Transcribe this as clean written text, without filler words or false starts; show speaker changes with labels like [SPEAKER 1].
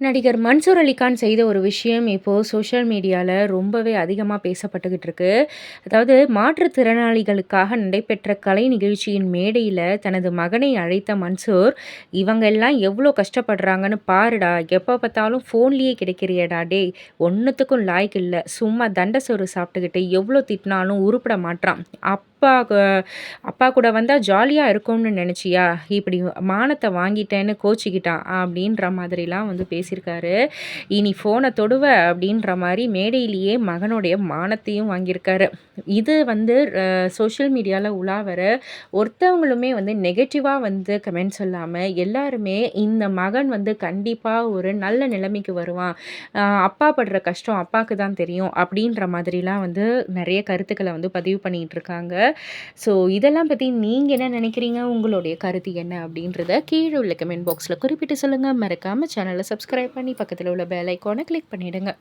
[SPEAKER 1] நடிகர் மன்சூர் அலிகான் செய்த ஒரு விஷயம் இப்போ சோஷியல் மீடியால ரொம்பவே அதிகமா பேசப்பட்டுகிட்டு இருக்கு. அதாவது மாற்றுத்திறனாளிகளுக்காக நடைபெற்ற கலை நிகழ்ச்சியின் மேடையில தனது மகனை அழைத்த மன்சூர், "இவங்க எல்லாம் எவ்ளோ கஷ்டப்படுறாங்கன்னு பாருடா! எப்ப பார்த்தாலும் ஃபோன்லயே கிடைக்கிறியேடா டேய்! ஒண்ணுத்துக்கும் லாயக்கு இல்ல. சும்மா தண்ட சோறு சாப்பிட்டுக்கிட்டு எவ்ளோ திட்டினாலும் உருப்பட மாட்றான். அப்பா கூட வந்தா ஜாலியா இருக்கும்னு நெனச்சியா? இப்படி மானத்த வாங்கிட்டேன்னு கோச்சிக்கிட்டான்." அப்படின்ற மாதிரிலாம் வந்து பேசியிருக்காரு. "இனி ஃபோன தொடுவ" அப்படின்ற மாரி மேடையிலேயே மகனுடைய மானத்தையும் வாங்கியிருக்காரு. இது வந்து சோஷியல் மீடியால உலா வர ஒருத்தவங்களுமே வந்து நெகட்டிவா வந்து கமெண்ட் சொல்லாம, எல்லாருமே இந்த மகன் வந்து கண்டிப்பா ஒரு நல்ல நிலைமைக்கு வருவான். அப்பா படுற கஷ்டம் அப்பாக்கு தான் தெரியும். அப்படின்ற மாதிரிலாம் வந்து நெறைய கருத்துக்கள வந்து பதிவு பண்ணிட்டு இருக்காங்க. ஸோ இதெல்லாம் பத்தி நீங்க என்ன நினைக்கிறீங்க? உங்களுடைய கருத்து என்ன? அப்படின்றத கீழ உள்ள கமெண்ட் பாக்ஸ்ல குறிப்பிட்டு சொல்லுங்க. மறக்காம சேனல சப்ஸ்கிரைப் பண்ணி பக்கத்துல உள்ள பெல் ஐகான கிளிக் பண்ணிடுங்க.